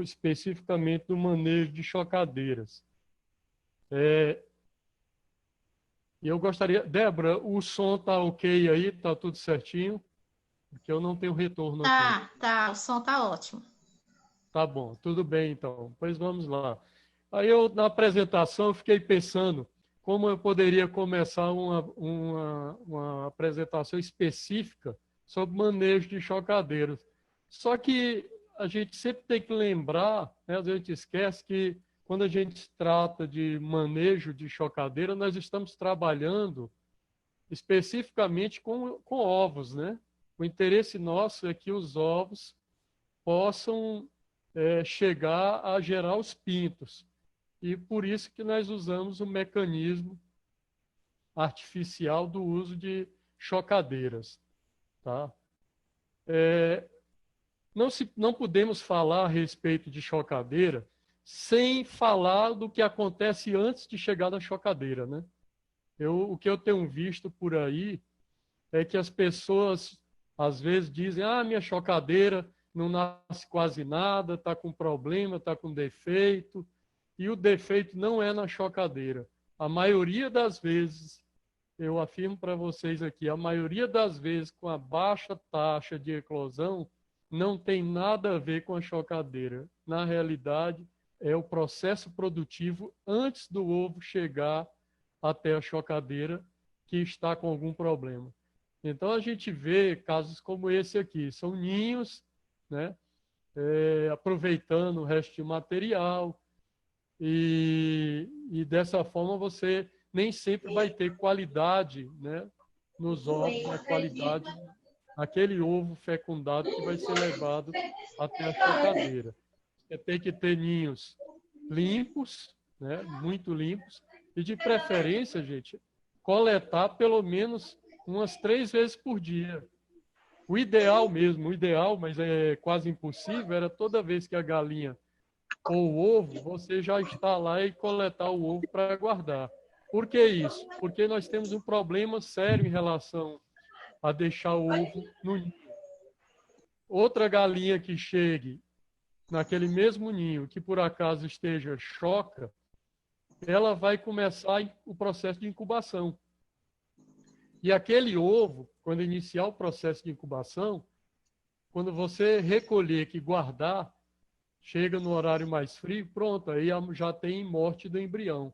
especificamente do manejo de chocadeiras. E eu gostaria... Débora, o som está ok aí? Está tudo certinho? Porque eu não tenho retorno aqui. Tá, o som tá ótimo. Tá bom, tudo bem então. Pois vamos lá. Aí eu, na apresentação, fiquei pensando como eu poderia começar uma apresentação específica sobre manejo de chocadeiras. Só que a gente sempre tem que lembrar, né, a gente esquece que quando a gente trata de manejo de chocadeira, nós estamos trabalhando especificamente com ovos, né? O interesse nosso é que os ovos possam chegar a gerar os pintos. E por isso que nós usamos o mecanismo artificial do uso de chocadeiras. Tá? Não podemos falar a respeito de chocadeira sem falar do que acontece antes de chegar na chocadeira. Né? O que eu tenho visto por aí é que as pessoas às vezes dizem: minha chocadeira não nasce quase nada, está com problema, está com defeito. E o defeito não é na chocadeira. A maioria das vezes, eu afirmo para vocês aqui, a maioria das vezes com a baixa taxa de eclosão não tem nada a ver com a chocadeira. Na realidade, é o processo produtivo antes do ovo chegar até a chocadeira que está com algum problema. Então, a gente vê casos como esse aqui. São ninhos, né? Aproveitando o resto de material. E dessa forma você nem sempre vai ter qualidade, né, nos ovos, a qualidade daquele ovo fecundado que vai ser levado até a chocadeira. Você tem que ter ninhos limpos, né, muito limpos, e de preferência, gente, coletar pelo menos umas 3 vezes por dia. O ideal mesmo, mas é quase impossível, era toda vez que a galinha ou o ovo, você já está lá e coletar o ovo para guardar. Por que isso? Porque nós temos um problema sério em relação a deixar o ovo no ninho. Outra galinha que chegue naquele mesmo ninho, que por acaso esteja choca, ela vai começar o processo de incubação. E aquele ovo, quando iniciar o processo de incubação, quando você recolher e guardar, chega no horário mais frio, pronto, aí já tem morte do embrião.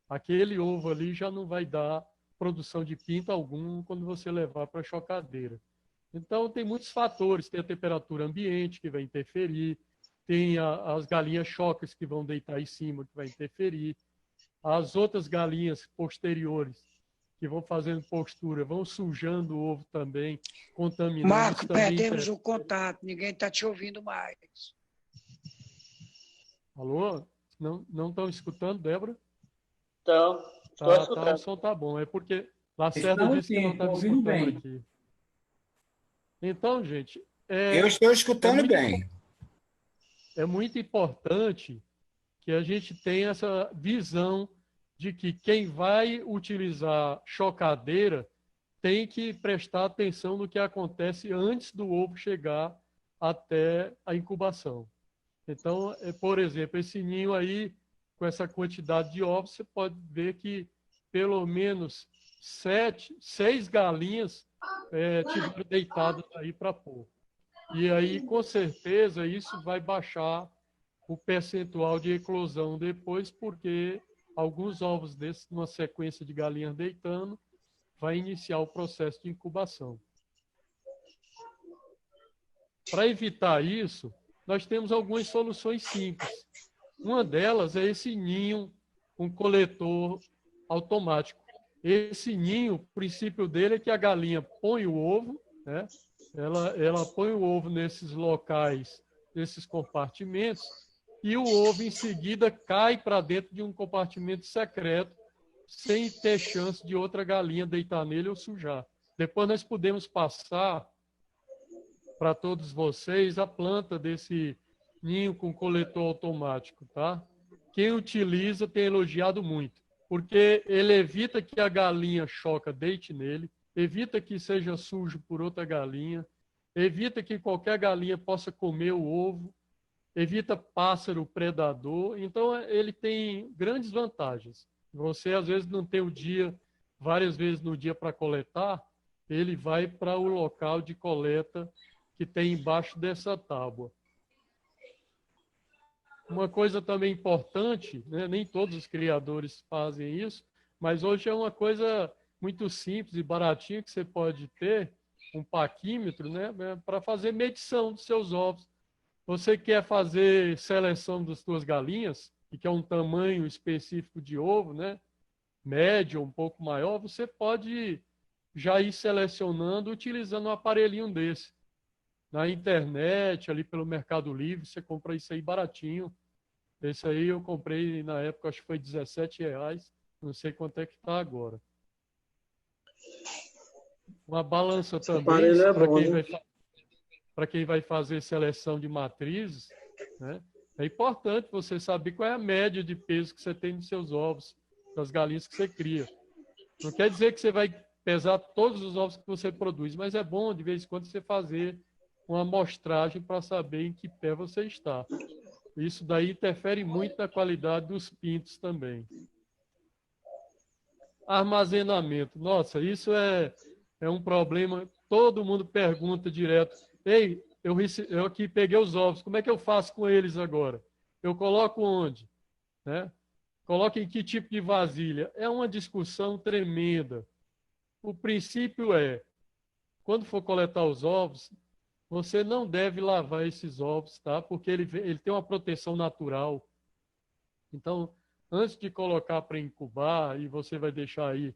Aquele ovo ali já não vai dar produção de pinto algum quando você levar para a chocadeira. Então, tem muitos fatores. Tem a temperatura ambiente, que vai interferir. Tem as galinhas chocas, que vão deitar em cima, que vai interferir. As outras galinhas posteriores, que vão fazendo postura, vão sujando o ovo também, contaminando. Marco, perdemos o contato. Ninguém está te ouvindo mais. Alô? Não estão escutando, Débora? Então, estou escutando. O som tá bom. É porque Lacerda disse que não estava escutando bem aqui. Então, gente... eu estou escutando bem. É muito importante que a gente tenha essa visão de que quem vai utilizar chocadeira tem que prestar atenção no que acontece antes do ovo chegar até a incubação. Então, por exemplo, esse ninho aí, com essa quantidade de ovos, você pode ver que pelo menos 6 galinhas tiveram deitadas aí para pôr. E aí, com certeza, isso vai baixar o percentual de eclosão depois, porque alguns ovos desses, numa sequência de galinhas deitando, vai iniciar o processo de incubação. Para evitar isso, nós temos algumas soluções simples. Uma delas é esse ninho, um coletor automático. Esse ninho, o princípio dele é que a galinha põe o ovo, né? Ela põe o ovo nesses locais, nesses compartimentos, e o ovo em seguida cai para dentro de um compartimento secreto, sem ter chance de outra galinha deitar nele ou sujar. Depois nós podemos passar para todos vocês a planta desse ninho com coletor automático, tá? Quem utiliza tem elogiado muito, porque ele evita que a galinha choca deite nele, evita que seja sujo por outra galinha, evita que qualquer galinha possa comer o ovo, evita pássaro predador. Então, ele tem grandes vantagens. Você, às vezes, não tem o dia, várias vezes no dia para coletar, ele vai para o local de coleta que tem embaixo dessa tábua. Uma coisa também importante, né? Nem todos os criadores fazem isso, mas hoje é uma coisa muito simples e baratinha que você pode ter, um paquímetro, né? Para fazer medição dos seus ovos. Você quer fazer seleção das suas galinhas, que quer um tamanho específico de ovo, né? Médio, um pouco maior, você pode já ir selecionando utilizando um aparelhinho desse. Na internet, ali pelo Mercado Livre, você compra isso aí baratinho. Esse aí eu comprei na época, acho que foi R$17. Não sei quanto é que está agora. Uma balança também, para quem vai fazer seleção de matrizes, né? É importante você saber qual é a média de peso que você tem nos seus ovos, das galinhas que você cria. Não quer dizer que você vai pesar todos os ovos que você produz, mas é bom, de vez em quando, você fazer uma amostragem para saber em que pé você está. Isso daí interfere muito na qualidade dos pintos também. Armazenamento. Nossa, isso é um problema. Todo mundo pergunta direto. Ei, eu aqui peguei os ovos, como é que eu faço com eles agora? Eu coloco onde? Né? Coloco em que tipo de vasilha? É uma discussão tremenda. O princípio é, quando for coletar os ovos, você não deve lavar esses ovos, tá? Porque ele tem uma proteção natural. Então, antes de colocar para incubar, e você vai deixar aí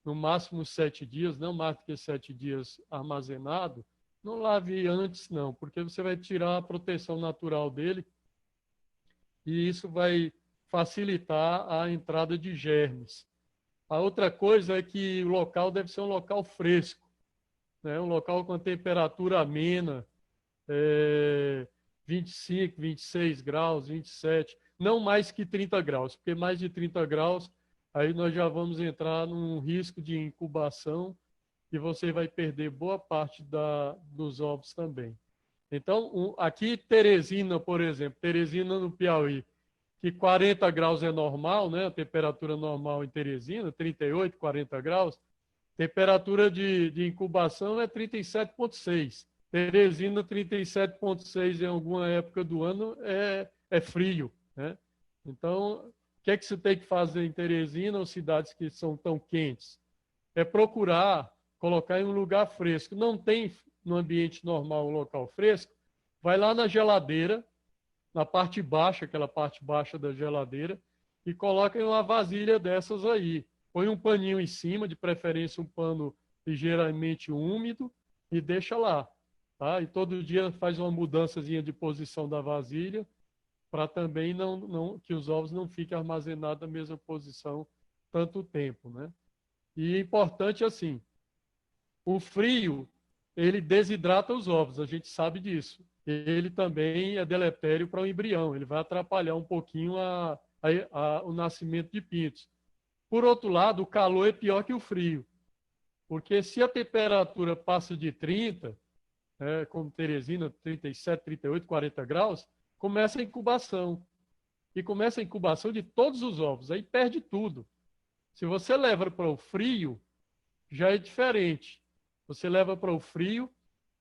no máximo 7 dias, não mais do que 7 dias armazenado, não lave antes não, porque você vai tirar a proteção natural dele e isso vai facilitar a entrada de germes. A outra coisa é que o local deve ser um local fresco, né? Um local com temperatura amena, 25, 26 graus, 27, não mais que 30 graus, porque mais de 30 graus, aí nós já vamos entrar num risco de incubação e você vai perder boa parte dos ovos também. Então, aqui Teresina, por exemplo, Teresina no Piauí, que 40 graus é normal, né? A temperatura normal em Teresina, 38, 40 graus, temperatura de incubação é 37,6. Teresina, 37,6 em alguma época do ano é frio, né? Então, o que é que você tem que fazer em Teresina ou cidades que são tão quentes? É procurar colocar em um lugar fresco. Não tem no ambiente normal um local fresco, vai lá na geladeira, na parte baixa, aquela parte baixa da geladeira, e coloca em uma vasilha dessas aí. Põe um paninho em cima, de preferência um pano ligeiramente úmido, e deixa lá. Tá? E todo dia faz uma mudançazinha de posição da vasilha, para também que os ovos não fiquem armazenados na mesma posição tanto tempo, né? E é importante assim, o frio, ele desidrata os ovos, a gente sabe disso. Ele também é deletério para o embrião, ele vai atrapalhar um pouquinho o nascimento de pintos. Por outro lado, o calor é pior que o frio, porque se a temperatura passa de 30, como Teresina, 37, 38, 40 graus, começa a incubação. E começa a incubação de todos os ovos, aí perde tudo. Se você leva para o frio, já é diferente. Você leva para o frio,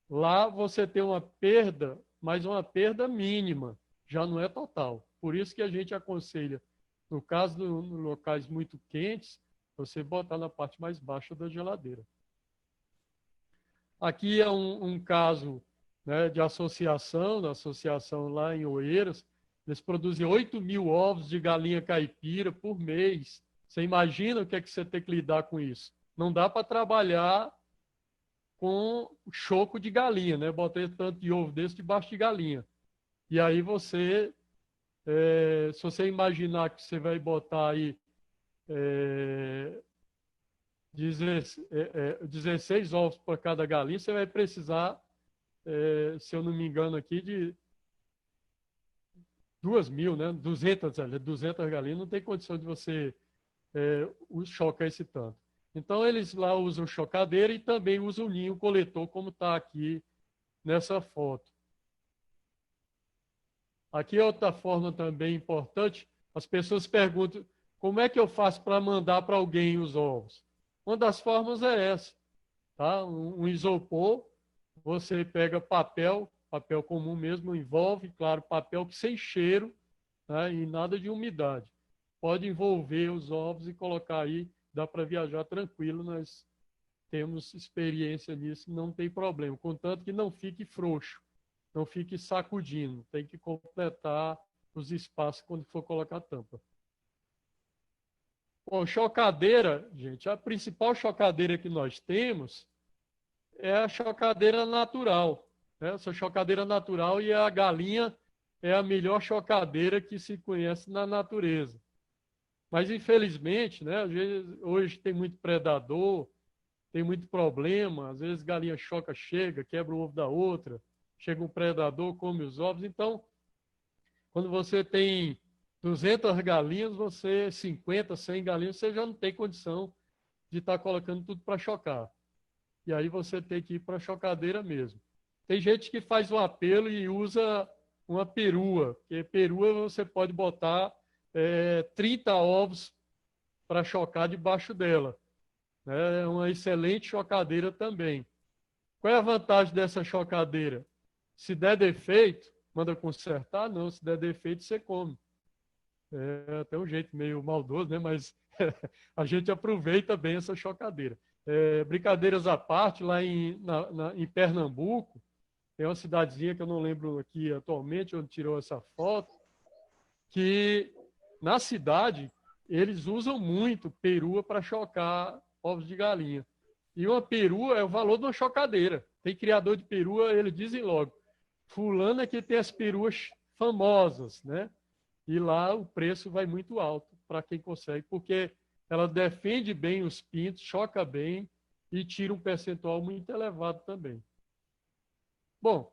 lá você tem uma perda, mas uma perda mínima, já não é total. Por isso que a gente aconselha, no caso de locais muito quentes, você botar na parte mais baixa da geladeira. Aqui é um caso, né, de associação, da associação lá em Oeiras. Eles produzem 8.000 ovos de galinha caipira por mês. Você imagina o que é que você tem que lidar com isso? Não dá para trabalhar com choco de galinha, né? Botei tanto de ovo desse debaixo de galinha. E aí você, se você imaginar que você vai botar aí 16 ovos para cada galinha, você vai precisar, se eu não me engano aqui, de 2.000, né? 200 galinhas, não tem condição de você chocar esse tanto. Então, eles lá usam chocadeira e também usam o ninho coletor, como está aqui nessa foto. Aqui é outra forma também importante. As pessoas perguntam, como é que eu faço para mandar para alguém os ovos? Uma das formas é essa, tá? Um isopor, você pega papel comum mesmo, envolve, claro, papel que sem cheiro, né, e nada de umidade. Pode envolver os ovos e colocar aí, dá para viajar tranquilo, nós temos experiência nisso, não tem problema, contanto que não fique frouxo, não fique sacudindo, tem que completar os espaços quando for colocar a tampa. Bom, chocadeira, gente, a principal chocadeira que nós temos é a chocadeira natural. Né? Essa chocadeira natural, e a galinha é a melhor chocadeira que se conhece na natureza. Mas, infelizmente, né, às vezes, hoje tem muito predador, tem muito problema, às vezes galinha choca, chega, quebra o ovo da outra, chega um predador, come os ovos. Então, quando você tem 200 galinhas, 50, 100 galinhas, você já não tem condição de estar colocando tudo para chocar. E aí você tem que ir para a chocadeira mesmo. Tem gente que faz um apelo e usa uma perua, porque perua você pode botar 30 ovos para chocar debaixo dela. É uma excelente chocadeira também. Qual é a vantagem dessa chocadeira? Se der defeito, manda consertar? Não, se der defeito, você come. É até um jeito meio maldoso, né? Mas a gente aproveita bem essa chocadeira. Brincadeiras à parte, lá em Pernambuco, tem uma cidadezinha que eu não lembro aqui atualmente, onde tirou essa foto, que na cidade eles usam muito perua para chocar ovos de galinha. E uma perua é o valor de uma chocadeira. Tem criador de perua, eles dizem logo, fulano é que tem as peruas famosas, né? E lá o preço vai muito alto para quem consegue, porque ela defende bem os pintos, choca bem e tira um percentual muito elevado também. Bom,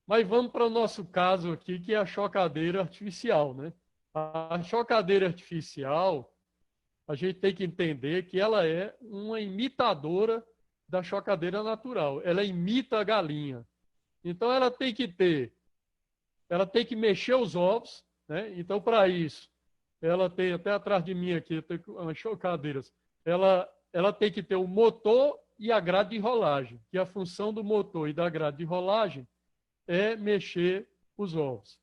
mas vamos para o nosso caso aqui, que é a chocadeira artificial, né? A chocadeira artificial, a gente tem que entender que ela é uma imitadora da chocadeira natural. Ela imita a galinha. Então, ela tem que mexer os ovos, né? Então, para isso, ela tem, até atrás de mim aqui, tem umas chocadeiras, ela tem que ter o motor e a grade de rolagem, que a função do motor e da grade de rolagem é mexer os ovos.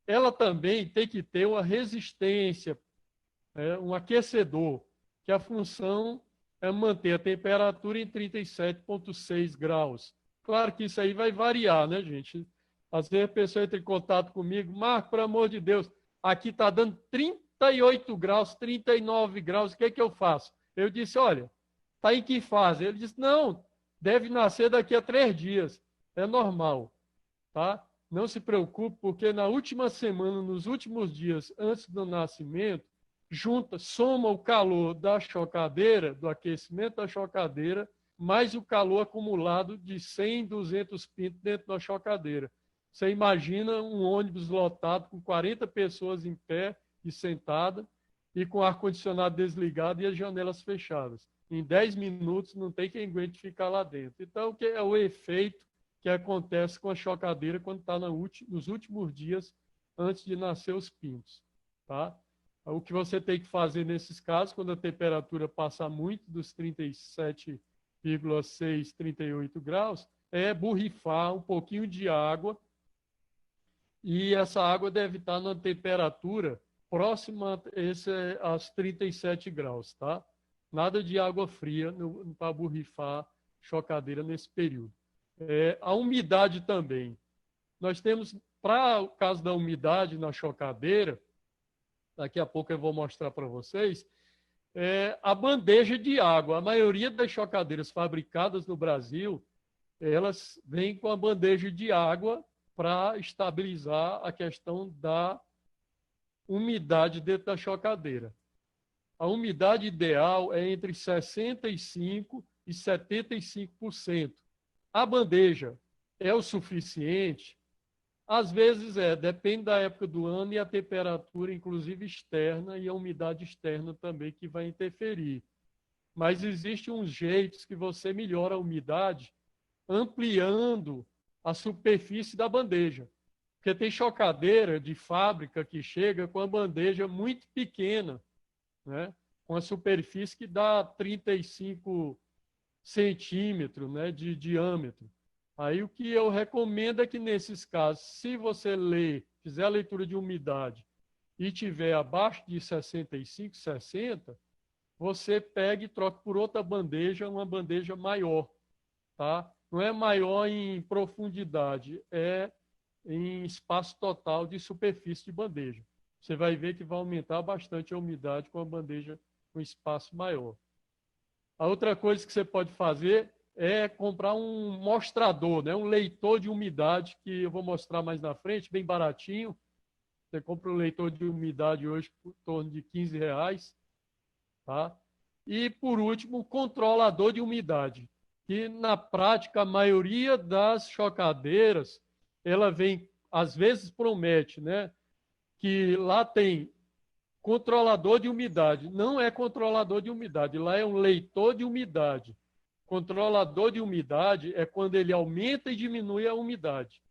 Ela também tem que ter uma resistência, um aquecedor, que a função é manter a temperatura em 37,6 graus. Claro que isso aí vai variar, né, gente? Às vezes a pessoa entra em contato comigo, Marco, pelo amor de Deus, aqui está dando 38 graus, 39 graus, o que é que eu faço? Eu disse, olha, está em que fase? Ele disse, não, deve nascer daqui a 3 dias, é normal, tá? Não se preocupe, porque na última semana, nos últimos dias antes do nascimento, soma o calor da chocadeira, do aquecimento da chocadeira, mais o calor acumulado de 100, 200 pintos dentro da chocadeira. Você imagina um ônibus lotado com 40 pessoas em pé e sentada e com o ar-condicionado desligado e as janelas fechadas. Em 10 minutos não tem quem aguente ficar lá dentro. Então, que é o efeito que acontece com a chocadeira quando está nos últimos dias antes de nascer os pintos. Tá? O que você tem que fazer nesses casos, quando a temperatura passar muito dos 37,6, 38 graus, é borrifar um pouquinho de água, e essa água deve estar na temperatura próxima aos 37 graus, tá? Nada de água fria para borrifar chocadeira nesse período. A umidade também. Nós temos, para o caso da umidade na chocadeira, daqui a pouco eu vou mostrar para vocês, a bandeja de água. A maioria das chocadeiras fabricadas no Brasil, elas vêm com a bandeja de água para estabilizar a questão da umidade dentro da chocadeira. A umidade ideal é entre 65% e 75%. A bandeja é o suficiente? Às vezes depende da época do ano e a temperatura, inclusive externa, e a umidade externa também, que vai interferir. Mas existem uns jeitos que você melhora a umidade ampliando a superfície da bandeja. Porque tem chocadeira de fábrica que chega com a bandeja muito pequena, né? Com a superfície que dá 35 centímetros, né, de diâmetro. Aí o que eu recomendo é que nesses casos, se você fizer a leitura de umidade e tiver abaixo de 65, 60, você pega e troca por outra bandeja, uma bandeja maior, tá? Não é maior em profundidade, é em espaço total de superfície de bandeja. Você vai ver que vai aumentar bastante a umidade com a bandeja com espaço maior. A outra coisa que você pode fazer é comprar um mostrador, né? Um leitor de umidade, que eu vou mostrar mais na frente, bem baratinho. Você compra um leitor de umidade hoje por torno de R$ 15, tá? E, por último, um controlador de umidade, que, na prática, a maioria das chocadeiras, ela vem, às vezes promete, né? Que lá tem controlador de umidade. Não é controlador de umidade, lá é um leitor de umidade. Controlador de umidade é quando ele aumenta e diminui a umidade.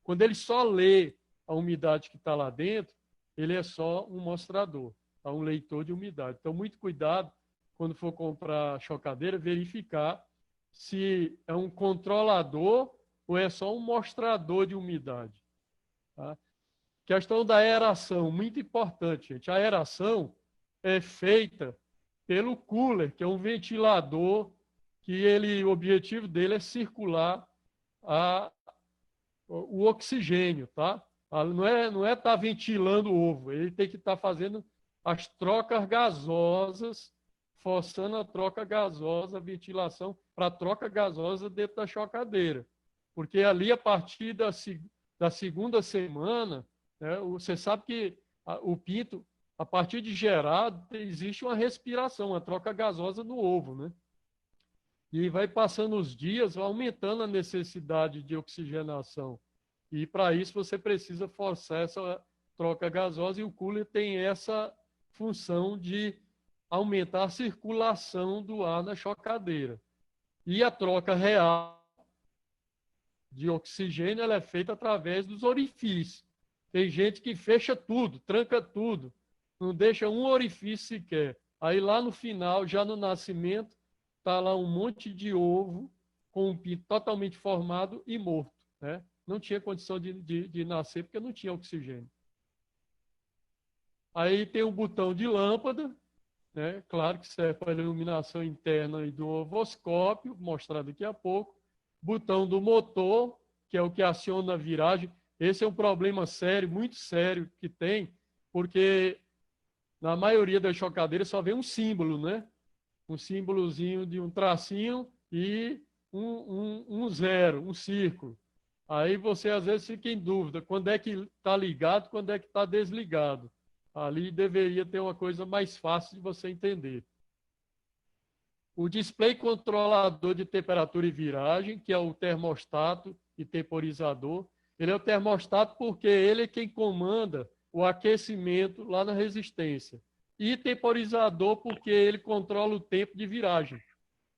Quando ele só lê a umidade que está lá dentro, ele é só um mostrador, um leitor de umidade. Então, muito cuidado quando for comprar chocadeira, verificar se é um controlador ou é só um mostrador de umidade. Tá? Questão da aeração, muito importante, gente. A aeração é feita pelo cooler, que é um ventilador que o objetivo dele é circular o oxigênio, tá? Não é estar ventilando o ovo, ele tem que estar fazendo as trocas gasosas, forçando a troca gasosa, a ventilação para a troca gasosa dentro da chocadeira. Porque ali, a partir da segunda semana, né, você sabe que o pinto, a partir de gerado, existe uma respiração, uma troca gasosa no ovo, né? E vai passando os dias, vai aumentando a necessidade de oxigenação. E, para isso, você precisa forçar essa troca gasosa, e o cooler tem essa função de aumentar a circulação do ar na chocadeira. E a troca real de oxigênio ela é feita através dos orifícios. Tem gente que fecha tudo, tranca tudo, não deixa um orifício sequer. Aí, lá no final, já no nascimento, está lá um monte de ovo com um pinto totalmente formado e morto, né? Não tinha condição de nascer porque não tinha oxigênio. Aí tem um botão de lâmpada, né? Claro que serve para a iluminação interna e do ovoscópio, mostrar daqui a pouco. Botão do motor, que é o que aciona a viragem. Esse é um problema sério, muito sério que tem, porque na maioria das chocadeiras só vem um símbolo, né? Um símbolozinho de um tracinho e um zero, um círculo. Aí você às vezes fica em dúvida, quando é que está ligado, quando é que está desligado. Ali deveria ter uma coisa mais fácil de você entender. O display controlador de temperatura e viragem, que é o termostato e temporizador. Ele é o termostato porque ele é quem comanda o aquecimento lá na resistência. E temporizador porque ele controla o tempo de viragem.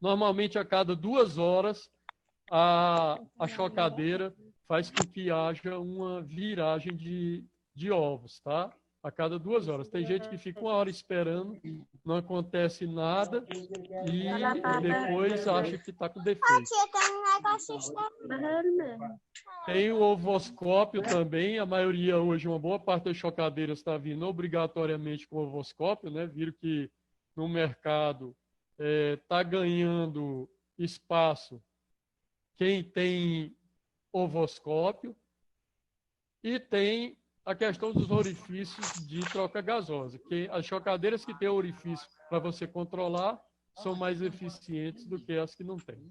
Normalmente, a cada 2 horas, a chocadeira faz com que haja uma viragem de ovos, tá? A cada 2 horas. Tem gente que fica 1 hora esperando, não acontece nada e depois acha que está com defeito. Tem o ovoscópio também. A maioria hoje, uma boa parte das chocadeiras está vindo obrigatoriamente com ovoscópio, né? Viram que no mercado está ganhando espaço quem tem ovoscópio, e tem a questão dos orifícios de troca gasosa, que as chocadeiras que têm orifício para você controlar são mais eficientes do que as que não têm.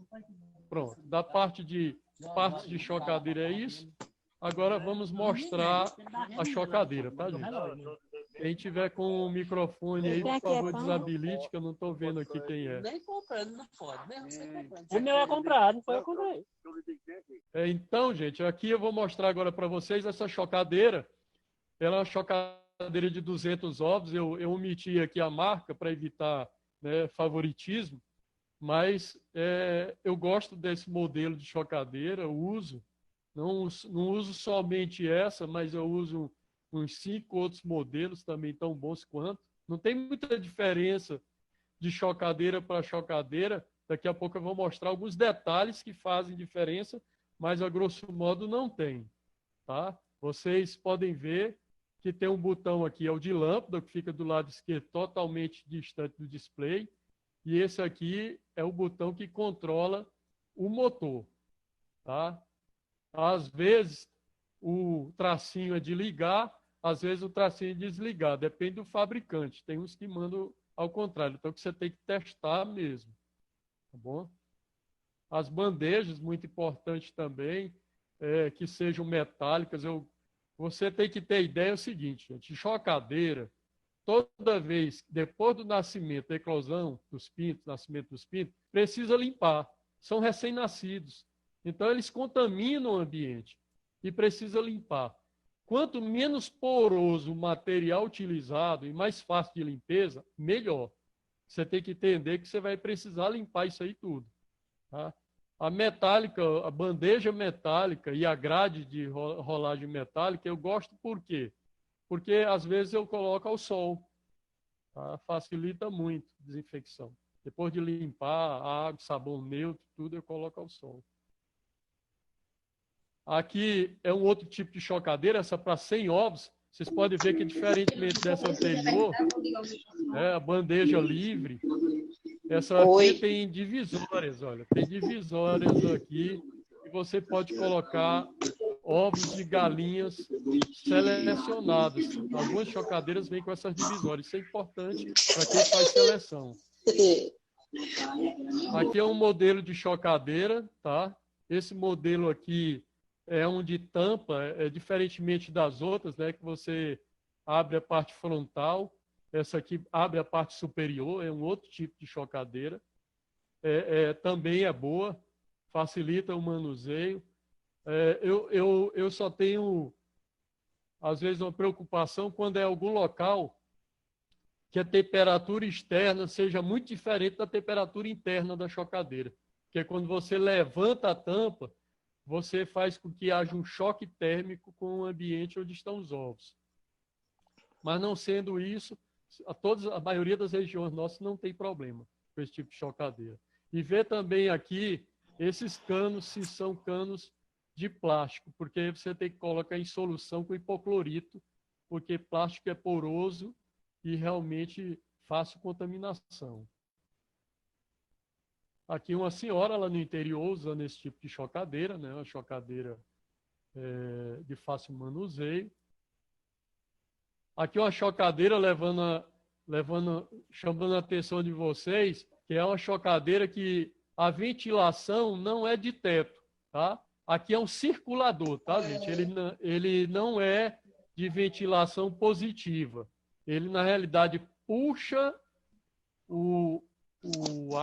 Pronto, da parte de partes de chocadeira é isso. Agora vamos mostrar a chocadeira, tá, gente? Quem tiver com o microfone aí, por favor, desabilite, que eu não estou vendo aqui quem é. Nem comprando, não pode, mesmo você comprando. O meu é comprado, foi eu comprei. Então, gente, aqui eu vou mostrar agora para vocês essa chocadeira. Ela é uma chocadeira de 200 ovos. Eu omiti aqui a marca para evitar, né, favoritismo, mas eu gosto desse modelo de chocadeira, uso, Não uso somente essa, mas eu uso uns 5 outros modelos também tão bons quanto. Não tem muita diferença de chocadeira para chocadeira. Daqui a pouco eu vou mostrar alguns detalhes que fazem diferença, mas a grosso modo não tem. Tá? Vocês podem ver que tem um botão aqui, é o de lâmpada, que fica do lado esquerdo, totalmente distante do display. E esse aqui é o botão que controla o motor. Tá? Às vezes, o tracinho é de ligar, às vezes o tracinho é de desligar. Depende do fabricante. Tem uns que mandam ao contrário. Então, você tem que testar mesmo. Tá bom? As bandejas, muito importante também, que sejam metálicas. Você tem que ter ideia é o seguinte, gente, chocadeira, toda vez, depois do nascimento, da eclosão dos pintos, nascimento dos pintos, precisa limpar. São recém-nascidos. Então, eles contaminam o ambiente e precisa limpar. Quanto menos poroso o material utilizado e mais fácil de limpeza, melhor. Você tem que entender que você vai precisar limpar isso aí tudo. Tá? A metálica, a bandeja metálica e a grade de rolagem metálica, eu gosto por quê? Porque, às vezes, eu coloco ao sol. Tá? Facilita muito a desinfecção. Depois de limpar, água, sabão neutro, tudo eu coloco ao sol. Aqui é um outro tipo de chocadeira, essa para 100 ovos. Vocês podem ver que, diferentemente dessa anterior, a bandeja livre, essa aqui tem divisórias, olha. Tem divisórias aqui e você pode colocar ovos de galinhas selecionadas. Algumas chocadeiras vêm com essas divisórias. Isso é importante para quem faz seleção. Aqui é um modelo de chocadeira, tá? Esse modelo aqui é um de tampa, diferentemente das outras, né? Que você abre a parte frontal. Essa aqui abre a parte superior, é um outro tipo de chocadeira. Também é boa, facilita o manuseio. Eu só tenho, às vezes, uma preocupação quando é algum local que a temperatura externa seja muito diferente da temperatura interna da chocadeira. Porque quando você levanta a tampa, você faz com que haja um choque térmico com o ambiente onde estão os ovos. Mas não sendo isso, a maioria das regiões nossas não tem problema com esse tipo de chocadeira. E ver também aqui esses canos, se são canos de plástico, porque você tem que colocar em solução com hipoclorito, porque plástico é poroso e realmente fácil contaminação. Aqui uma senhora lá no interior usando esse tipo de chocadeira, né? Uma chocadeira de fácil manuseio. Aqui uma chocadeira chamando a atenção de vocês, que é uma chocadeira que a ventilação não é de teto, tá? Aqui é um circulador, tá, gente? Ele não é de ventilação positiva. Ele, na realidade, puxa o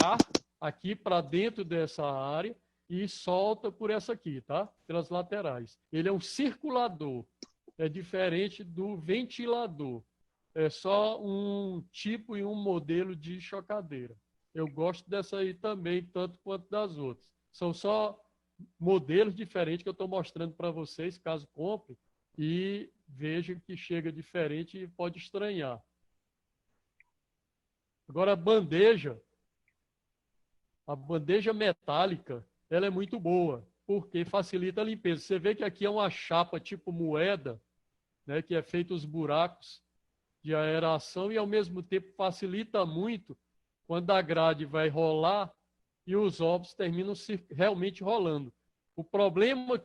ar aqui para dentro dessa área e solta por essa aqui, tá? Pelas laterais. Ele é um circulador. É diferente do ventilador. É só um tipo e um modelo de chocadeira. Eu gosto dessa aí também, tanto quanto das outras. São só modelos diferentes que eu estou mostrando para vocês, caso compre, e vejam que chega diferente e pode estranhar. Agora, a bandeja metálica, ela é muito boa, porque facilita a limpeza. Você vê que aqui é uma chapa tipo moeda, né, que é feito os buracos de aeração e, ao mesmo tempo, facilita muito quando a grade vai rolar e os ovos terminam realmente rolando. O problema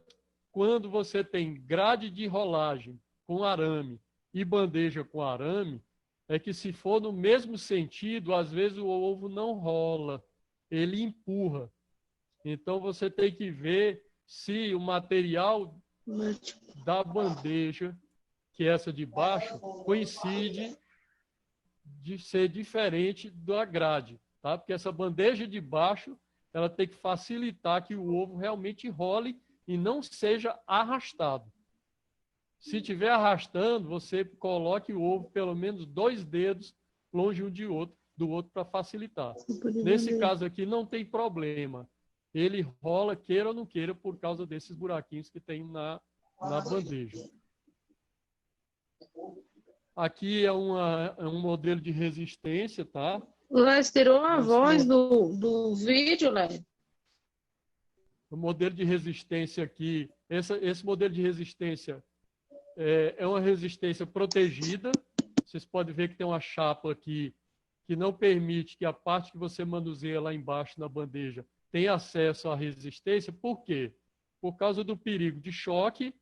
quando você tem grade de rolagem com arame e bandeja com arame é que, se for no mesmo sentido, às vezes o ovo não rola, ele empurra. Então, você tem que ver se o material da bandeja, que é essa de baixo, coincide de ser diferente da grade, tá? Porque essa bandeja de baixo, ela tem que facilitar que o ovo realmente role e não seja arrastado. Se estiver arrastando, você coloque o ovo pelo menos 2 dedos longe um do outro para facilitar. Nesse caso aqui não tem problema. ele rola, queira ou não queira, por causa desses buraquinhos que tem na bandeja. Aqui é um modelo de resistência, tá? Léo, tirou a Esse voz do vídeo, Léo. O modelo de resistência aqui, esse modelo de resistência é uma resistência protegida. Vocês podem ver que tem uma chapa aqui que não permite que a parte que você manuseia lá embaixo na bandeja tenha acesso à resistência. Por quê? Por causa do perigo de choque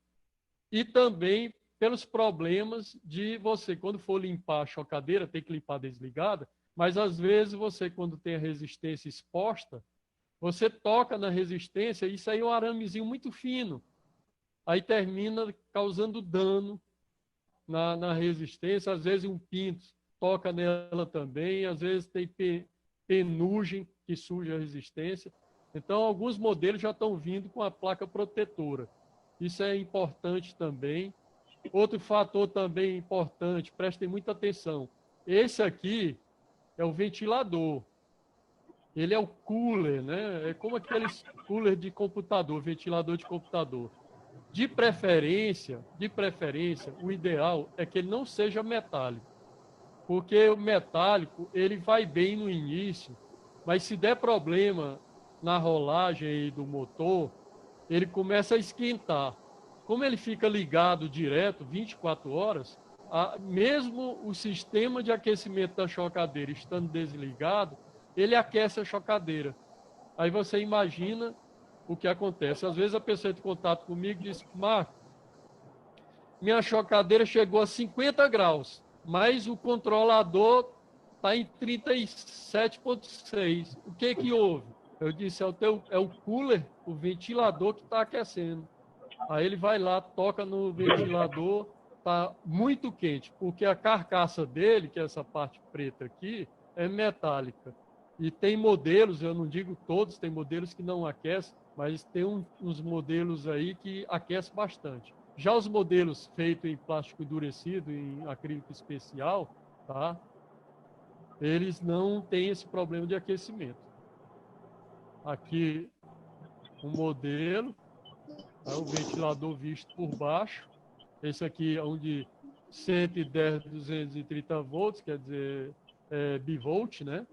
e também pelos problemas de você, quando for limpar a chocadeira, tem que limpar desligada, mas às vezes você, quando tem a resistência exposta, você toca na resistência e isso aí é um aramezinho muito fino. Aí termina causando dano na resistência. Às vezes um pinto toca nela também, às vezes tem penugem que suja a resistência. Então, alguns modelos já estão vindo com a placa protetora. Isso é importante também. Outro fator também importante, prestem muita atenção. Esse aqui é o ventilador. Ele é o cooler, né? É como aqueles cooler de computador, ventilador de computador. De preferência, o ideal é que ele não seja metálico. Porque o metálico, ele vai bem no início, mas se der problema na rolagem aí do motor, ele começa a esquentar. Como ele fica ligado direto, 24 horas, mesmo o sistema de aquecimento da chocadeira estando desligado, ele aquece a chocadeira. Aí você imagina o que acontece. Às vezes a pessoa entra em contato comigo e diz: Marco, minha chocadeira chegou a 50 graus, mas o controlador está em 37,6. O que que houve? Eu disse: é o cooler, o ventilador que está aquecendo. Aí ele vai lá, toca no ventilador, está muito quente, porque a carcaça dele, que é essa parte preta aqui, é metálica. E tem modelos, eu não digo todos, tem modelos que não aquecem, mas tem uns modelos aí que aquecem bastante. Já os modelos feitos em plástico endurecido, em acrílico especial, tá? Eles não têm esse problema de aquecimento. Aqui um modelo, o ventilador visto por baixo. Esse aqui é um de 110, 230 volts, quer dizer, bivolt, né?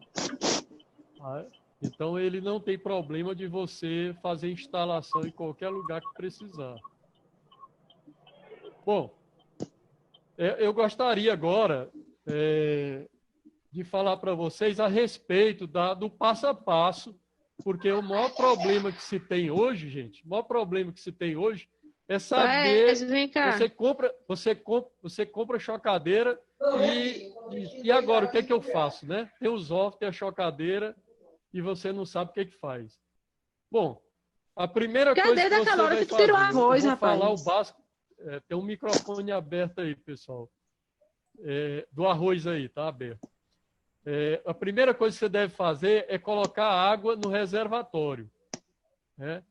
Então, ele não tem problema de você fazer instalação em qualquer lugar que precisar. Bom, eu gostaria agora de falar para vocês a respeito do passo a passo, porque o maior problema que se tem hoje, gente, é saber, vem cá. você compra chocadeira e agora o que é que eu faço, né? Tem os ovos, tem a chocadeira e você não sabe o que é que faz. Bom, a primeira coisa que você vai fazer, tirou a voz, eu vou rapaz. falar o básico, tem um microfone aberto aí, pessoal, do arroz aí, tá aberto. A primeira coisa que você deve fazer é colocar água no reservatório, né?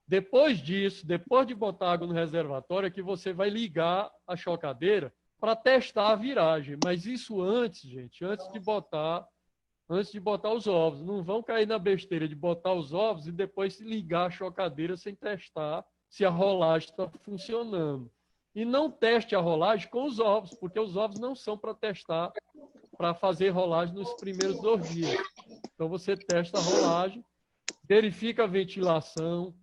Depois disso, depois de botar água no reservatório, é que você vai ligar a chocadeira para testar a viragem. Mas isso antes, gente, antes de botar os ovos. Não vão cair na besteira de botar os ovos e depois ligar a chocadeira sem testar se a rolagem está funcionando. E não teste a rolagem com os ovos, porque os ovos não são para testar, para fazer rolagem nos primeiros 2 dias. Então você testa a rolagem, verifica a ventilação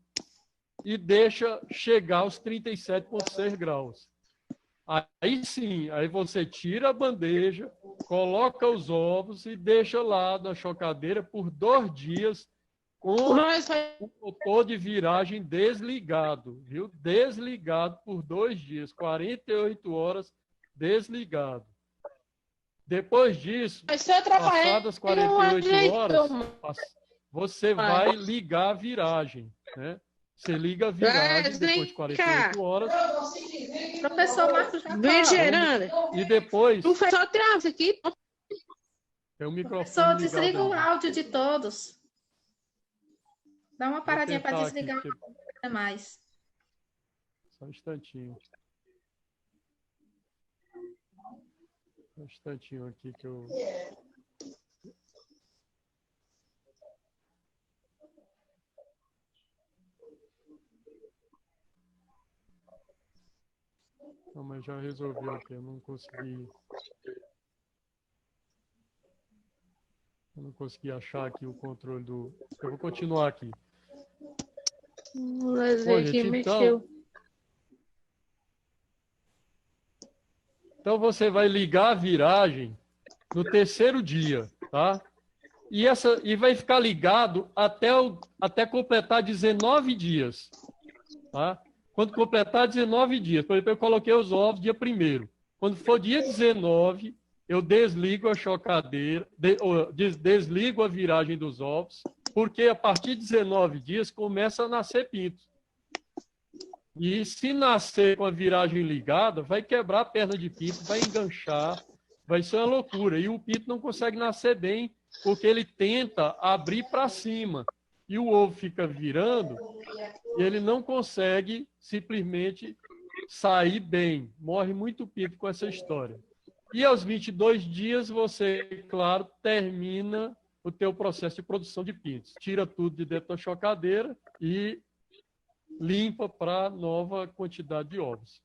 e deixa chegar aos 37,6 graus. Aí sim, aí você tira a bandeja, coloca os ovos e deixa lá na chocadeira por 2 dias com o motor de viragem desligado, viu? Desligado por 2 dias, 48 horas desligado. Depois disso, passadas 48 horas, você vai ligar a viragem, né? Você liga a viragem depois de 48 horas. Professor Marcos já Vem, Geranda. E depois... Professor, trava aqui. Tem um microfone Professor, ligado desliga o aí. áudio de todos. Dá uma paradinha para tentar desligar aqui, o mais. Só um instantinho. Um instantinho aqui que eu... Já resolveu aqui, eu não consegui. Eu não consegui achar aqui o controle do. Eu vou continuar aqui. Vamos Bom, ver que gente, mexeu. então você vai ligar a viragem no terceiro dia, tá? E vai ficar ligado até completar 19 dias, tá? Quando completar 19 dias, por exemplo, eu coloquei os ovos dia 1º. Quando for dia 19, eu desligo a chocadeira, desligo a viragem dos ovos, porque a partir de 19 dias começa a nascer pinto. E se nascer com a viragem ligada, vai quebrar a perna de pinto, vai enganchar, vai ser uma loucura. E o pinto não consegue nascer bem, porque ele tenta abrir para cima. E o ovo fica virando, e ele não consegue simplesmente sair bem. Morre muito pinto com essa história. E aos 22 dias, você, claro, termina o teu processo de produção de pintos. Tira tudo de dentro da chocadeira e limpa para nova quantidade de ovos.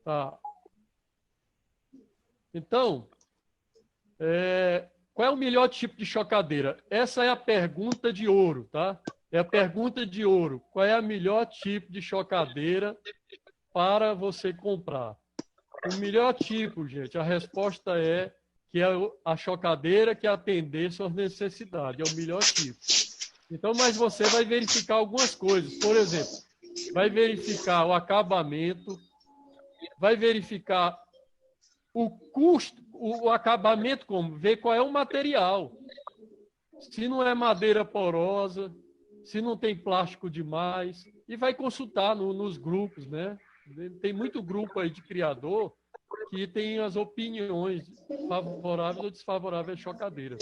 Tá. Então, qual é o melhor tipo de chocadeira? Essa é a pergunta de ouro, tá? É a pergunta de ouro. Qual é o melhor tipo de chocadeira para você comprar? O melhor tipo, gente, a resposta é que é a chocadeira que atender suas necessidades. É o melhor tipo. Então, mas você vai verificar algumas coisas. Por exemplo, vai verificar o acabamento, vai verificar o custo, o acabamento, como ver qual é o material. Se não é madeira porosa, se não tem plástico demais, e vai consultar nos grupos, né? Tem muito grupo aí de criador que tem as opiniões favoráveis ou desfavoráveis à chocadeira.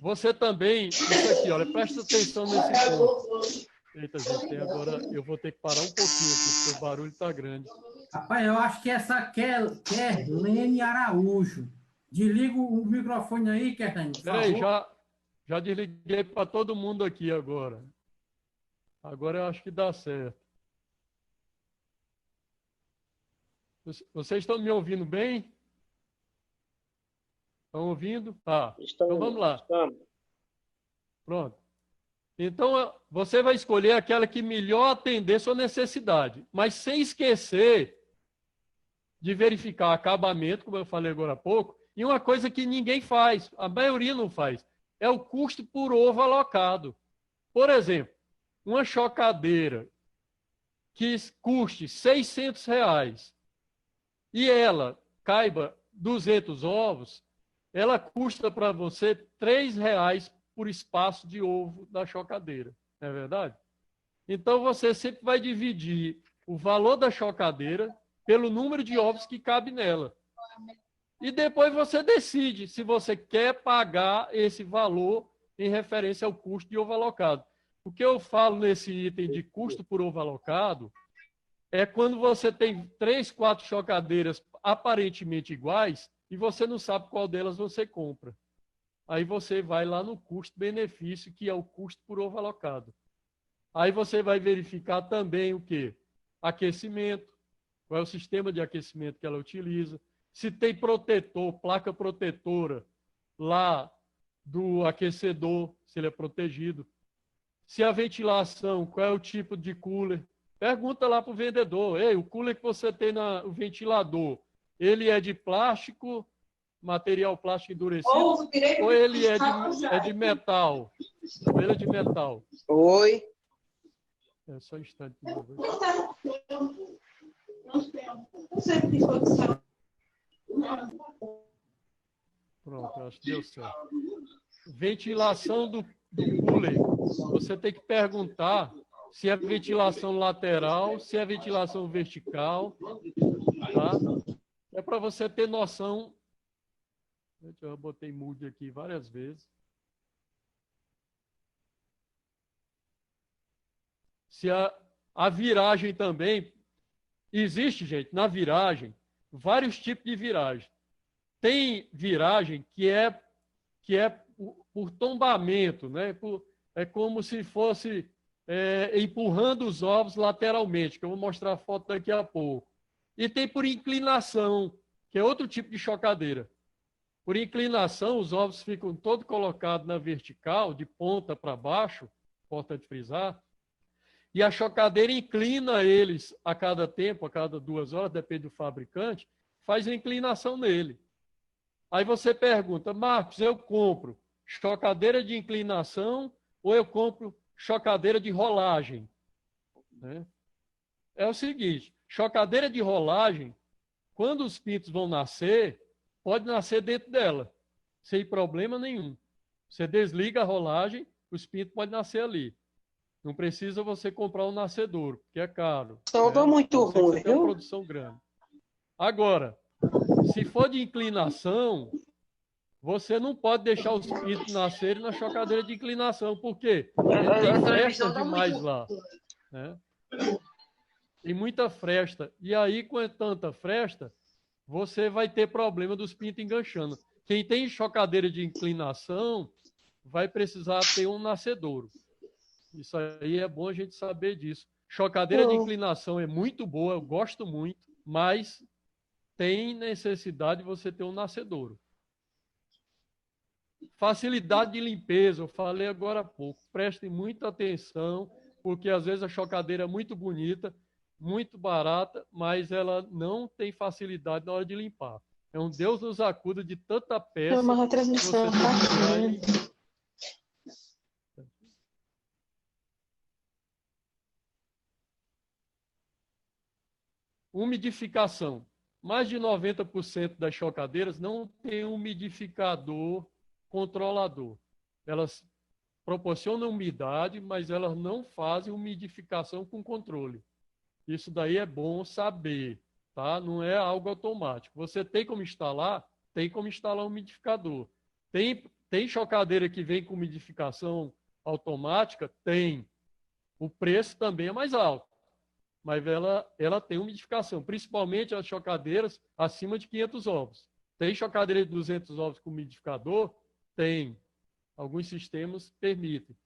Você também, isso aqui, olha, presta atenção nesse ponto. Eita, gente, agora eu vou ter que parar um pouquinho aqui, porque o barulho está grande. Rapaz, eu acho que essa Kerlene Araújo. Desliga o microfone aí, Kerlene, por favor. Peraí, já desliguei para todo mundo aqui agora. Agora eu acho que dá certo. Vocês estão me ouvindo bem? Estão ouvindo? Tá. Então vamos lá. Pronto. Então você vai escolher aquela que melhor atender sua necessidade, mas sem esquecer de verificar acabamento, como eu falei agora há pouco, e uma coisa que ninguém faz, a maioria não faz, é o custo por ovo alocado. Por exemplo, uma chocadeira que custe R$600 e ela caiba 200 ovos, ela custa para você R$3 por espaço de ovo da chocadeira. Não é verdade? Então, você sempre vai dividir o valor da chocadeira pelo número de ovos que cabe nela. E depois você decide se você quer pagar esse valor em referência ao custo de ovo alocado. O que eu falo nesse item de custo por ovo alocado é quando você tem 3, 4 chocadeiras aparentemente iguais e você não sabe qual delas você compra. Aí você vai lá no custo-benefício, que é o custo por ovo alocado. Aí você vai verificar também o quê? Aquecimento, qual é o sistema de aquecimento que ela utiliza, se tem protetor, placa protetora lá do aquecedor, se ele é protegido, se a ventilação, qual é o tipo de cooler. Pergunta lá para o vendedor, ei, o cooler que você tem o ventilador, ele é de plástico, material plástico endurecido, ou ele é de metal? Ou ele é de metal? Oi. É só um instante. Pronto, acho que deu certo. Ventilação do cooler. Você tem que perguntar se é ventilação lateral, se é ventilação vertical, tá? É para você ter noção. Eu botei mude aqui várias vezes. Se a viragem também, existe, gente, na viragem, vários tipos de viragem. Tem viragem que é por tombamento, né? É como se fosse empurrando os ovos lateralmente, que eu vou mostrar a foto daqui a pouco. E tem por inclinação, que é outro tipo de chocadeira. Por inclinação, os ovos ficam todos colocados na vertical, de ponta para baixo, importante frisar, e a chocadeira inclina eles a cada tempo, a cada 2 horas, depende do fabricante, faz a inclinação nele. Aí você pergunta, Marcos, eu compro chocadeira de inclinação ou eu compro chocadeira de rolagem? Né? É o seguinte, chocadeira de rolagem, quando os pintos vão nascer, pode nascer dentro dela, sem problema nenhum. Você desliga a rolagem, os pintos podem nascer ali. Não precisa você comprar um nascedouro, porque é caro. Todo muito ruim, Você tem uma viu? produção grande. Agora, se for de inclinação, você não pode deixar os pintos nascerem na chocadeira de inclinação, porque tem fresta demais lá. Né? Tem muita fresta. E aí, com tanta fresta, você vai ter problema dos pintos enganchando. Quem tem chocadeira de inclinação vai precisar ter um nascedouro. Isso aí é bom a gente saber disso. Chocadeira de inclinação é muito boa, eu gosto muito, mas tem necessidade de você ter um nascedouro. Facilidade de limpeza, eu falei agora há pouco. Prestem muita atenção, porque às vezes a chocadeira é muito bonita, muito barata, mas ela não tem facilidade na hora de limpar. É um Deus nos acuda de tanta peça. Mas a transmissão que você tem que tirar tá e- Umidificação. Mais de 90% das chocadeiras não tem umidificador controlador. Elas proporcionam umidade, mas elas não fazem umidificação com controle. Isso daí é bom saber, tá? Não é algo automático. Você tem como instalar? Tem como instalar um umidificador. Tem chocadeira que vem com umidificação automática? Tem. O preço também é mais alto, mas ela tem umidificação, principalmente as chocadeiras acima de 500 ovos. Tem chocadeira de 200 ovos com umidificador? Tem. Alguns sistemas permitem.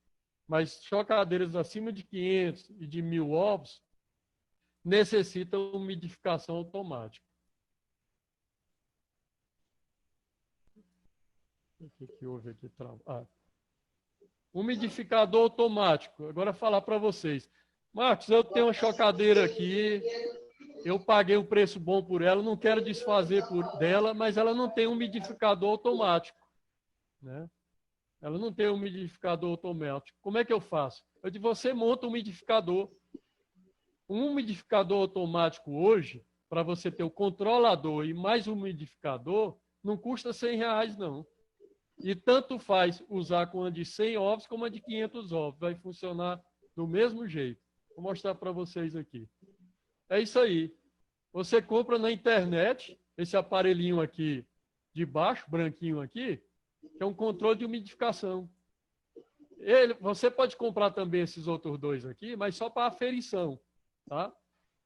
Mas chocadeiras acima de 500 e de 1.000 ovos necessitam umidificação automática. O que houve aqui? Umidificador automático. Agora falar para vocês. Marcos, eu tenho uma chocadeira aqui, eu paguei um preço bom por ela, não quero desfazer dela, mas ela não tem umidificador automático. Né? Ela não tem umidificador automático. Como é que eu faço? Eu digo, você monta um umidificador. Um umidificador automático hoje, para você ter o controlador e mais um umidificador, não custa R$100, não. E tanto faz usar com a de 100 ovos como a de 500 ovos. Vai funcionar do mesmo jeito. Vou mostrar para vocês aqui. É isso aí. Você compra na internet esse aparelhinho aqui de baixo, branquinho aqui, que é um controle de umidificação. Você pode comprar também esses outros dois aqui, mas só para aferição. Tá?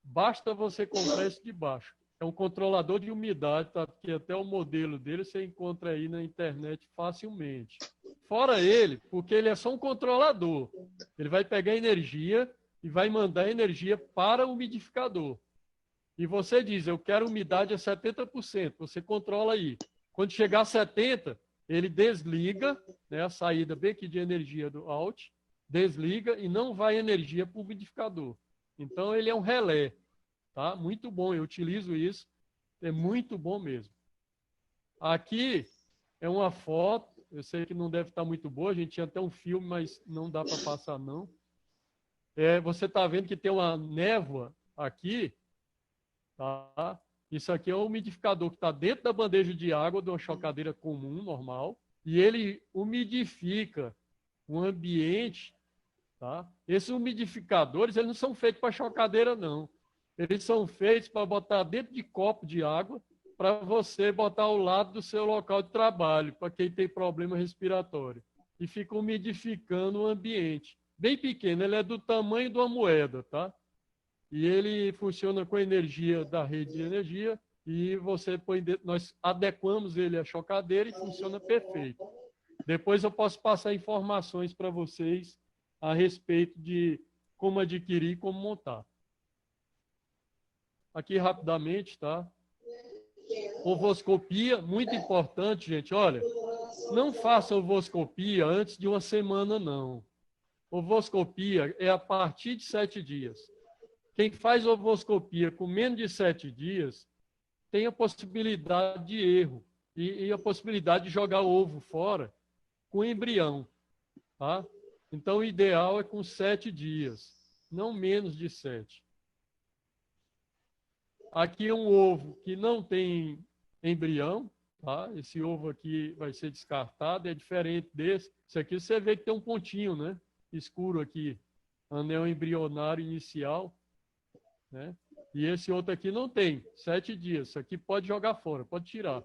Basta você comprar esse de baixo. É um controlador de umidade, tá? Que até o modelo dele você encontra aí na internet facilmente. Fora ele, porque ele é só um controlador. Ele vai pegar energia e vai mandar energia para o umidificador. E você diz, eu quero umidade a 70%. Você controla aí. Quando chegar a 70%, ele desliga, né, a saída bem aqui de energia do out, desliga e não vai energia para o umidificador. Então, ele é um relé. Tá? Muito bom, eu utilizo isso. É muito bom mesmo. Aqui é uma foto. Eu sei que não deve estar muito boa. A gente tinha até um filme, mas não dá para passar, não. Você está vendo que tem uma névoa aqui. Tá? Isso aqui é um umidificador que está dentro da bandeja de água de uma chocadeira comum, normal. E ele umidifica o ambiente. Tá? Esses umidificadores, eles não são feitos para chocadeira, não. Eles são feitos para botar dentro de copo de água para você botar ao lado do seu local de trabalho, para quem tem problema respiratório. E fica umidificando o ambiente. Bem pequeno, ele é do tamanho de uma moeda, tá? E ele funciona com energia da rede de energia e você põe dentro, nós adequamos ele à chocadeira e funciona perfeito. Depois eu posso passar informações para vocês a respeito de como adquirir e como montar. Aqui rapidamente, tá? Ovoscopia, muito importante, gente. Olha, não faça ovoscopia antes de uma semana, não. Ovoscopia é a partir de 7 dias. Quem faz ovoscopia com menos de 7 dias tem a possibilidade de erro e a possibilidade de jogar o ovo fora com embrião, tá? Então, o ideal é com 7 dias, não menos de 7. Aqui é um ovo que não tem embrião, tá? Esse ovo aqui vai ser descartado, é diferente desse. Esse aqui você vê que tem um pontinho, né? Escuro aqui, anel embrionário inicial, né? E esse outro aqui não tem, 7 dias. Isso aqui pode jogar fora, pode tirar.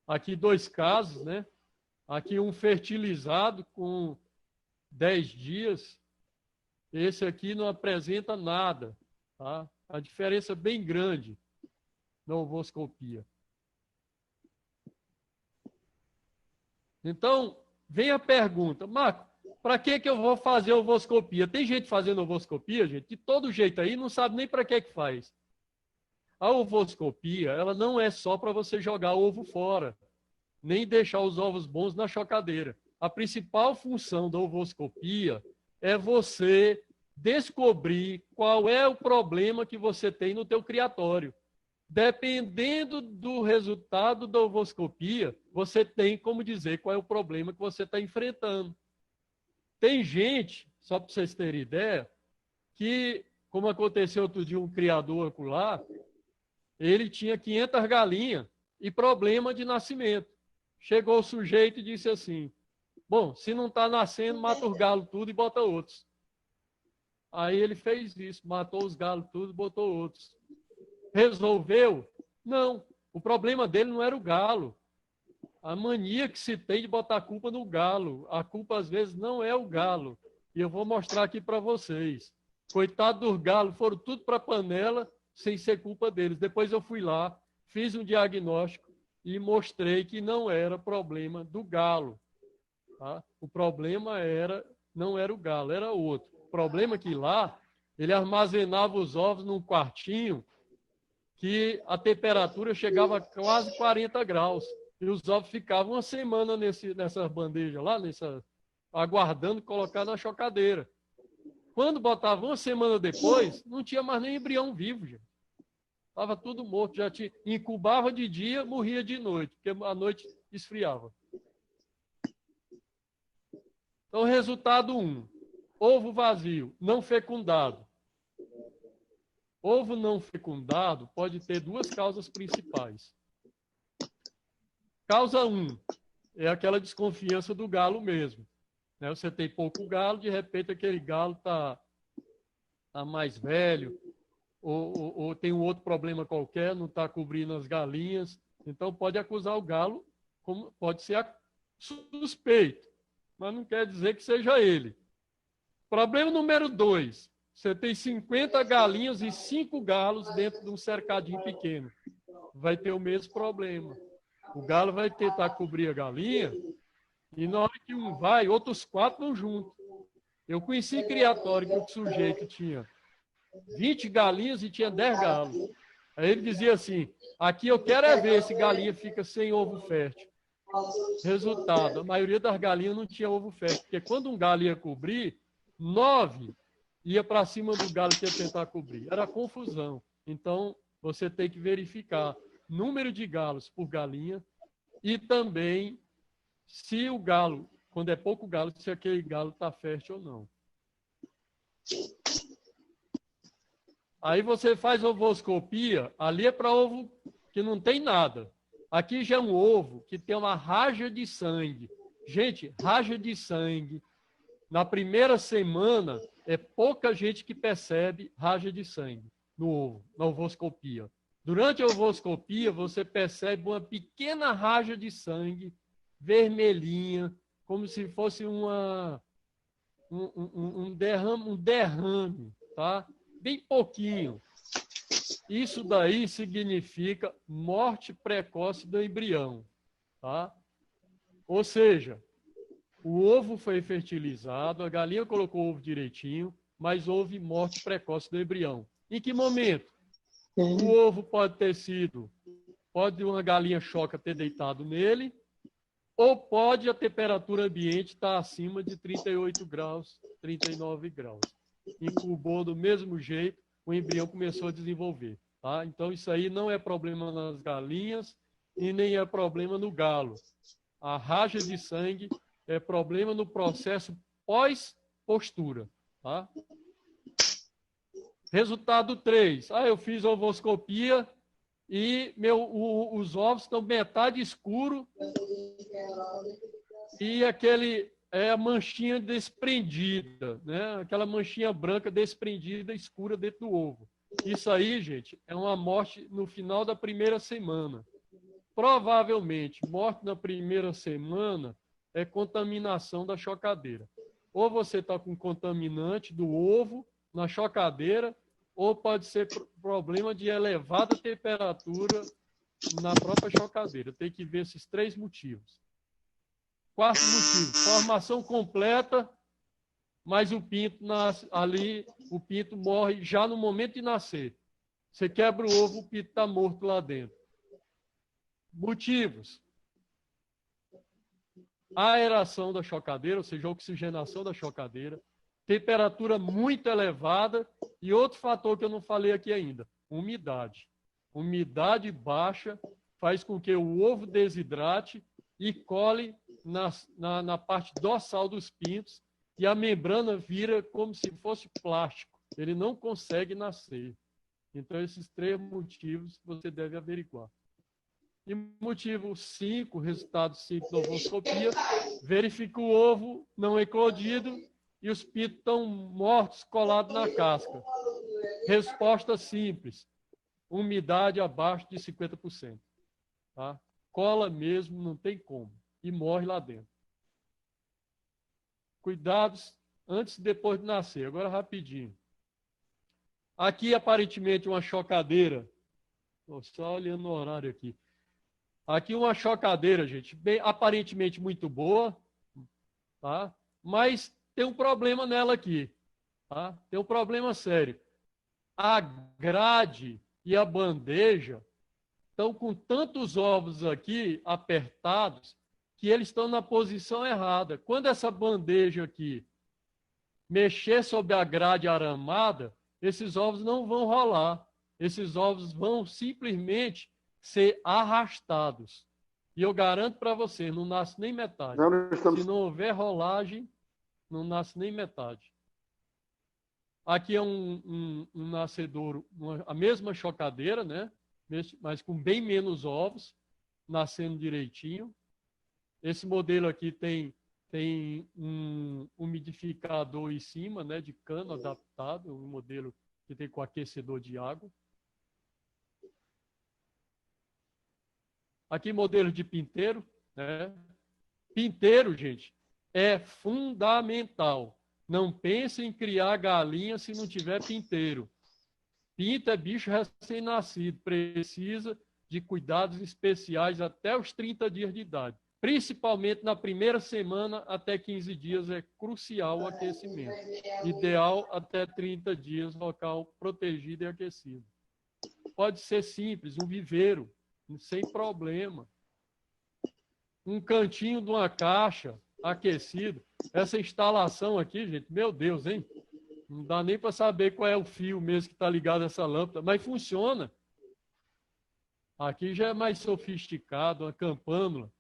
Aqui 2 casos, né? Aqui um fertilizado com 10 dias. Esse aqui não apresenta nada, tá? A diferença é bem grande na ovoscopia. Então, vem a pergunta, Marco, para que eu vou fazer ovoscopia? Tem gente fazendo ovoscopia, gente, de todo jeito aí, não sabe nem para que faz. A ovoscopia, ela não é só para você jogar ovo fora, nem deixar os ovos bons na chocadeira. A principal função da ovoscopia é você descobrir qual é o problema que você tem no teu criatório. Dependendo do resultado da ovoscopia, você tem como dizer qual é o problema que você está enfrentando. Tem gente, só para vocês terem ideia, que, como aconteceu outro dia, um criador acolá, ele tinha 500 galinhas e problema de nascimento. Chegou o sujeito e disse assim, bom, se não está nascendo, mata os galos tudo e bota outros. Aí ele fez isso, matou os galos tudo e botou outros. Resolveu? Não. O problema dele não era o galo. A mania que se tem de botar a culpa no galo. A culpa, às vezes, não é o galo. E eu vou mostrar aqui para vocês. Coitado dos galos, foram tudo para a panela, sem ser culpa deles. Depois eu fui lá, fiz um diagnóstico e mostrei que não era problema do galo. Tá? O problema não era o galo, era outro. O problema é que lá, ele armazenava os ovos num quartinho que a temperatura chegava a quase 40 graus. E os ovos ficavam uma semana nessas bandejas lá, aguardando colocar na chocadeira. Quando botava uma semana depois, não tinha mais nem embrião vivo, gente. Estava tudo morto. Incubava de dia, morria de noite, porque à noite esfriava. Então, resultado 1. Ovo vazio, não fecundado. Ovo não fecundado pode ter 2 causas principais. Causa 1 é aquela desconfiança do galo mesmo. Né? Você tem pouco galo, de repente aquele galo está mais velho, ou tem um outro problema qualquer, não está cobrindo as galinhas. Então pode acusar o galo, como pode ser suspeito, mas não quer dizer que seja ele. Problema número 2. Você tem 50 galinhas e 5 galos dentro de um cercadinho pequeno. Vai ter o mesmo problema. O galo vai tentar cobrir a galinha e na hora que um vai, outros 4 vão junto. Eu conheci criatório que o sujeito tinha 20 galinhas e tinha 10 galos. Aí ele dizia assim, aqui eu quero é ver se galinha fica sem ovo fértil. Resultado, a maioria das galinhas não tinha ovo fértil, porque quando um galo ia cobrir, 9 ia para cima do galo que ia tentar cobrir. Era confusão. Então, você tem que verificar número de galos por galinha e também se o galo, quando é pouco galo, se aquele galo está fértil ou não. Aí você faz ovoscopia, ali é para ovo que não tem nada. Aqui já é um ovo que tem uma raja de sangue. Gente, raja de sangue. Na primeira semana, é pouca gente que percebe raja de sangue no ovo, na ovoscopia. Durante a ovoscopia, você percebe uma pequena raja de sangue vermelhinha, como se fosse um derrame, tá? Bem pouquinho. Isso daí significa morte precoce do embrião, tá? Ou seja, O ovo foi fertilizado, a galinha colocou o ovo direitinho, mas houve morte precoce do embrião. Em que momento? O ovo pode ter sido, pode uma galinha choca ter deitado nele, ou pode a temperatura ambiente estar acima de 38 graus, 39 graus. Incubou do mesmo jeito, o embrião começou a desenvolver. Tá? Então, isso aí não é problema nas galinhas e nem é problema no galo. A raja de sangue é problema no processo pós-postura. Tá? Resultado 3. Eu fiz ovoscopia e os ovos estão metade escuro e a manchinha desprendida, né? Aquela manchinha branca desprendida, escura dentro do ovo. Isso aí, gente, é uma morte no final da primeira semana. Provavelmente, morte na primeira semana é contaminação da chocadeira. Ou você está com contaminante do ovo na chocadeira, ou pode ser problema de elevada temperatura na própria chocadeira. Tem que ver esses 3 motivos. Quarto motivo, formação completa, mas o pinto nasce ali, o pinto morre já no momento de nascer. Você quebra o ovo, o pinto está morto lá dentro. Motivos. Aeração da chocadeira, ou seja, a oxigenação da chocadeira, temperatura muito elevada e outro fator que eu não falei aqui ainda, umidade. Umidade baixa faz com que o ovo desidrate e cole na parte dorsal dos pintos e a membrana vira como se fosse plástico. Ele não consegue nascer. Então, esses 3 motivos você deve averiguar. E motivo 5, resultado 5 da ovoscopia, verifica o ovo não eclodido e os pintos estão mortos, colados na casca. Resposta simples, umidade abaixo de 50%. Tá? Cola mesmo, não tem como. E morre lá dentro. Cuidados antes e depois de nascer. Agora, rapidinho. Aqui, aparentemente, uma chocadeira. Estou só olhando no horário aqui. Aqui uma chocadeira, gente, bem, aparentemente muito boa, tá? Mas tem um problema nela aqui. Tá? Tem um problema sério. A grade e a bandeja estão com tantos ovos aqui apertados que eles estão na posição errada. Quando essa bandeja aqui mexer sobre a grade aramada, esses ovos não vão rolar. Esses ovos vão simplesmente ser arrastados. E eu garanto para você, não nasce nem metade. Se não houver rolagem, não nasce nem metade. Aqui é um nascedouro, a mesma chocadeira, né? Mas com bem menos ovos, nascendo direitinho. Esse modelo aqui tem um umidificador em cima, né, de cano adaptado, um modelo que tem com aquecedor de água. Aqui modelo de pinteiro, né? Pinteiro, gente, é fundamental. Não pense em criar galinha se não tiver pinteiro. Pinto é bicho recém-nascido, precisa de cuidados especiais até os 30 dias de idade. Principalmente na primeira semana até 15 dias é crucial o aquecimento. Ideal até 30 dias, local protegido e aquecido. Pode ser simples, um viveiro, sem problema. Um cantinho de uma caixa aquecido. Essa instalação aqui, gente, meu Deus, hein? Não dá nem para saber qual é o fio mesmo que está ligado a essa lâmpada, mas funciona. Aqui já é mais sofisticado, uma campânula,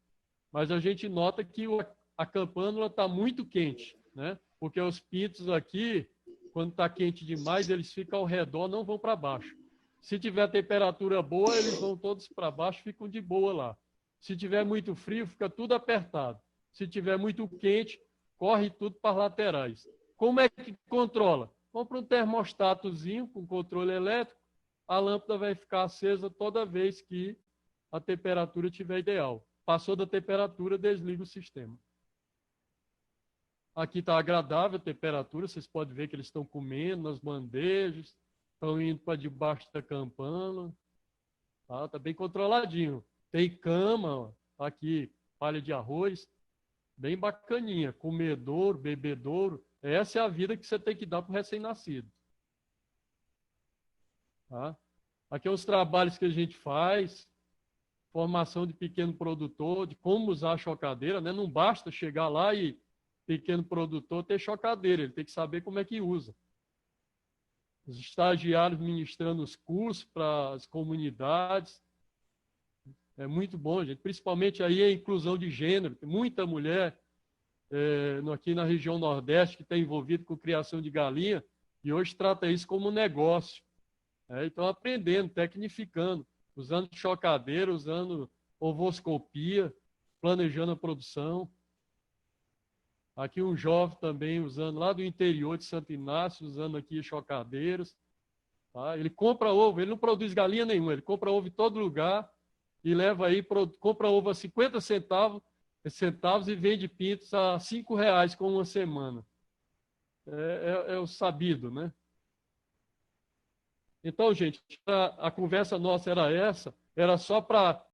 mas a gente nota que a campânula está muito quente, né? Porque os pintos aqui, quando está quente demais, eles ficam ao redor, não vão para baixo. Se tiver temperatura boa, eles vão todos para baixo, ficam de boa lá. Se tiver muito frio, fica tudo apertado. Se tiver muito quente, corre tudo para as laterais. Como é que controla? Compra um termostatozinho com controle elétrico, a lâmpada vai ficar acesa toda vez que a temperatura estiver ideal. Passou da temperatura, desliga o sistema. Aqui está agradável a temperatura, vocês podem ver que eles estão comendo nas bandejas, estão indo para debaixo da campana. Tá bem controladinho. Tem cama, ó, aqui, palha de arroz. bem bacaninha, comedouro, bebedouro. Essa é a vida que você tem que dar para o recém-nascido. Tá? Aqui é os trabalhos que a gente faz, formação de pequeno produtor, de como usar a chocadeira, né? Não basta chegar lá e pequeno produtor ter chocadeira, ele tem que saber como é que usa. Os estagiários ministrando os cursos para as comunidades. É muito bom, gente. Principalmente aí a inclusão de gênero. Tem muita mulher aqui na região Nordeste que está envolvida com criação de galinha e hoje trata isso como um negócio. Então, aprendendo, tecnificando, usando chocadeira, usando ovoscopia, planejando a produção. Aqui um jovem também usando, lá do interior de Santo Inácio, usando aqui chocadeiras. Tá? Ele compra ovo, ele não produz galinha nenhuma, ele compra ovo em todo lugar e leva aí, compra ovo a 50 centavos e vende pintos a R$5 com uma semana. É o sabido, né? Então, gente, a conversa nossa era essa, era só para